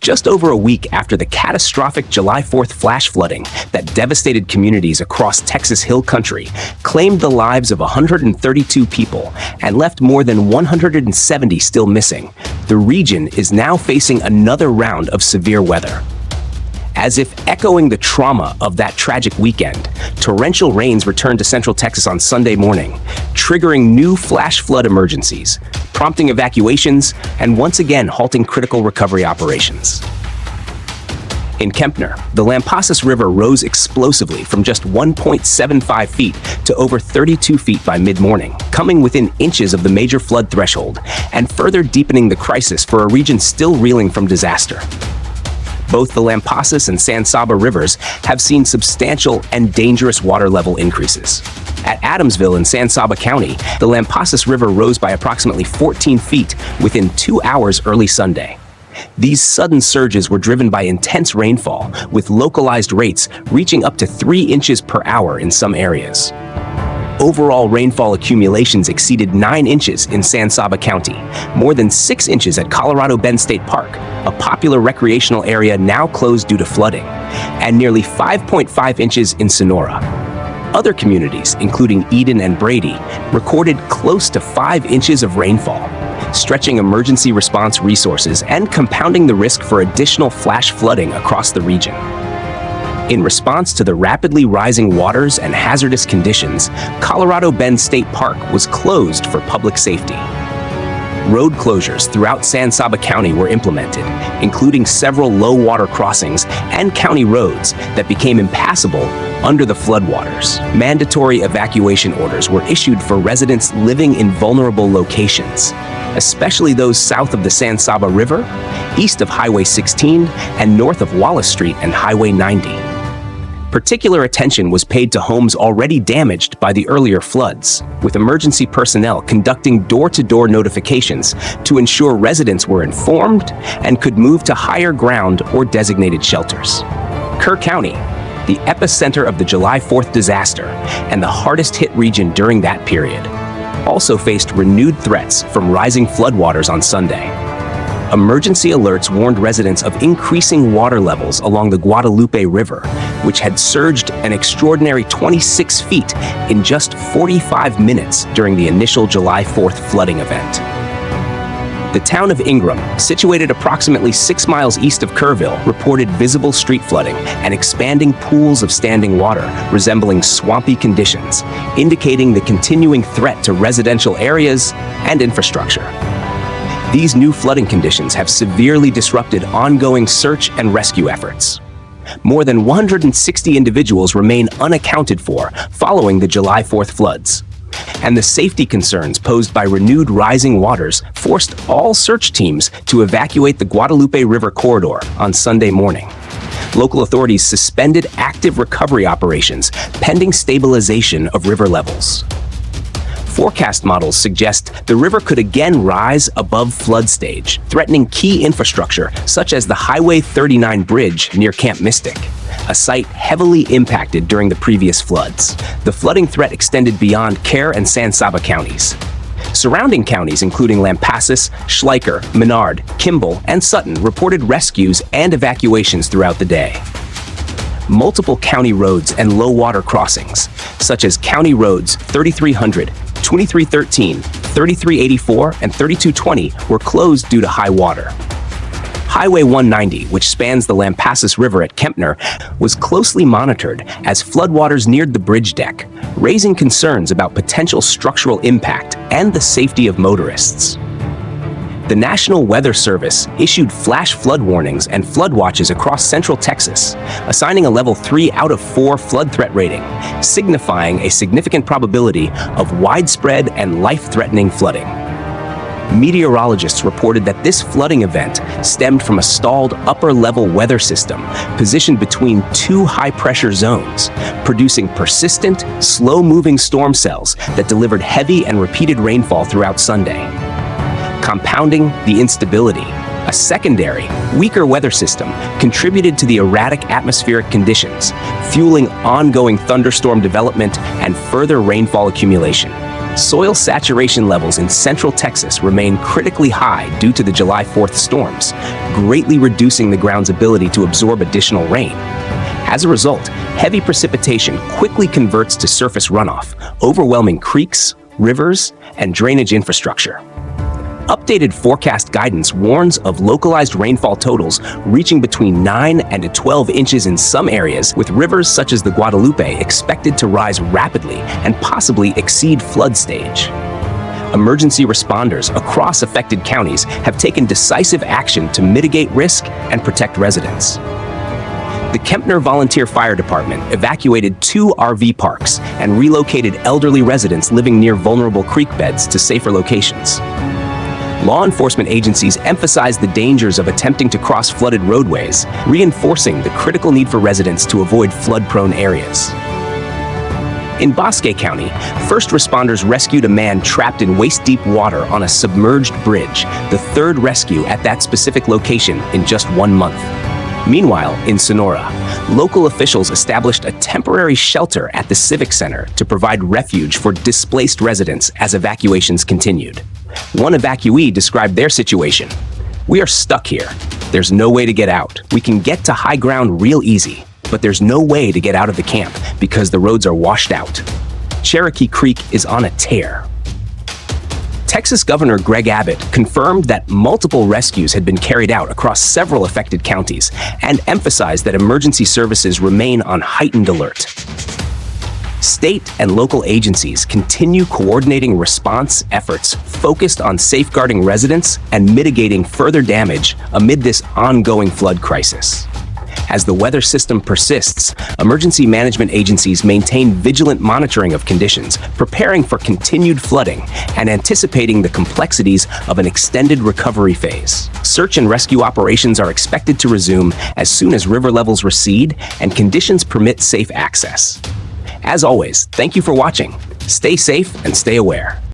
just over a week after the catastrophic July 4th flash flooding that devastated communities across Texas Hill Country, claimed the lives of 132 people, and left more than 170 still missing, the region is now facing another round of severe weather. As if echoing the trauma of that tragic weekend, torrential rains returned to central Texas on Sunday morning, triggering new flash flood emergencies, prompting evacuations, and once again halting critical recovery operations. In Kempner, the Lampasas River rose explosively from just 1.75 feet to over 32 feet by mid-morning, coming within inches of the major flood threshold and further deepening the crisis for a region still reeling from disaster. Both the Lampasas and San Saba rivers have seen substantial and dangerous water level increases. At Adamsville in San Saba County, the Lampasas River rose by approximately 14 feet within 2 hours early Sunday. These sudden surges were driven by intense rainfall, with localized rates reaching up to 3 inches per hour in some areas. Overall rainfall accumulations exceeded 9 inches in San Saba County, more than 6 inches at Colorado Bend State Park, a popular recreational area now closed due to flooding, and nearly 5.5 inches in Sonora. Other communities, including Eden and Brady, recorded close to 5 inches of rainfall, stretching emergency response resources and compounding the risk for additional flash flooding across the region. In response to the rapidly rising waters and hazardous conditions, Colorado Bend State Park was closed for public safety. Road closures throughout San Saba County were implemented, including several low-water crossings and county roads that became impassable under the floodwaters. Mandatory evacuation orders were issued for residents living in vulnerable locations, especially those south of the San Saba River, east of Highway 16, and north of Wallace Street and Highway 90. Particular attention was paid to homes already damaged by the earlier floods, with emergency personnel conducting door-to-door notifications to ensure residents were informed and could move to higher ground or designated shelters. Kerr County, the epicenter of the July 4th disaster and the hardest-hit region during that period, also faced renewed threats from rising floodwaters on Sunday. Emergency alerts warned residents of increasing water levels along the Guadalupe River, which had surged an extraordinary 26 feet in just 45 minutes during the initial July 4th flooding event. The town of Ingram, situated approximately 6 miles east of Kerrville, reported visible street flooding and expanding pools of standing water resembling swampy conditions, indicating the continuing threat to residential areas and infrastructure. These new flooding conditions have severely disrupted ongoing search and rescue efforts. More than 160 individuals remain unaccounted for following the July 4th floods, and the safety concerns posed by renewed rising waters forced all search teams to evacuate the Guadalupe River corridor on Sunday morning. Local authorities suspended active recovery operations pending stabilization of river levels. Forecast models suggest the river could again rise above flood stage, threatening key infrastructure such as the Highway 39 bridge near Camp Mystic, a site heavily impacted during the previous floods. The flooding threat extended beyond Kerr and San Saba counties. Surrounding counties, including Lampasas, Schleicher, Menard, Kimball, and Sutton, reported rescues and evacuations throughout the day. Multiple county roads and low-water crossings, such as County Roads 3300, 2313, 3384, and 3220 were closed due to high water. Highway 190, which spans the Lampasas River at Kempner, was closely monitored as floodwaters neared the bridge deck, raising concerns about potential structural impact and the safety of motorists. The National Weather Service issued flash flood warnings and flood watches across central Texas, assigning a level 3 out of 4 flood threat rating, signifying a significant probability of widespread and life-threatening flooding. Meteorologists reported that this flooding event stemmed from a stalled upper-level weather system positioned between 2 high-pressure zones, producing persistent, slow-moving storm cells that delivered heavy and repeated rainfall throughout Sunday. Compounding the instability, a secondary, weaker weather system contributed to the erratic atmospheric conditions, fueling ongoing thunderstorm development and further rainfall accumulation. Soil saturation levels in central Texas remain critically high due to the July 4th storms, greatly reducing the ground's ability to absorb additional rain. As a result, heavy precipitation quickly converts to surface runoff, overwhelming creeks, rivers, and drainage infrastructure. Updated forecast guidance warns of localized rainfall totals reaching between 9 and 12 inches in some areas, with rivers such as the Guadalupe expected to rise rapidly and possibly exceed flood stage. Emergency responders across affected counties have taken decisive action to mitigate risk and protect residents. The Kempner Volunteer Fire Department evacuated 2 RV parks and relocated elderly residents living near vulnerable creek beds to safer locations. Law enforcement agencies emphasize the dangers of attempting to cross flooded roadways, reinforcing the critical need for residents to avoid flood-prone areas. In Bosque County, first responders rescued a man trapped in waist-deep water on a submerged bridge, the 3rd rescue at that specific location in just 1 month. Meanwhile, in Sonora, local officials established a temporary shelter at the Civic Center to provide refuge for displaced residents as evacuations continued. One evacuee described their situation. "We are stuck here. There's no way to get out. We can get to high ground real easy, but there's no way to get out of the camp because the roads are washed out. Cherokee Creek is on a tear." Texas Governor Greg Abbott confirmed that multiple rescues had been carried out across several affected counties and emphasized that emergency services remain on heightened alert. State and local agencies continue coordinating response efforts focused on safeguarding residents and mitigating further damage amid this ongoing flood crisis. As the weather system persists, emergency management agencies maintain vigilant monitoring of conditions, preparing for continued flooding and anticipating the complexities of an extended recovery phase. Search and rescue operations are expected to resume as soon as river levels recede and conditions permit safe access. As always, thank you for watching. Stay safe and stay aware.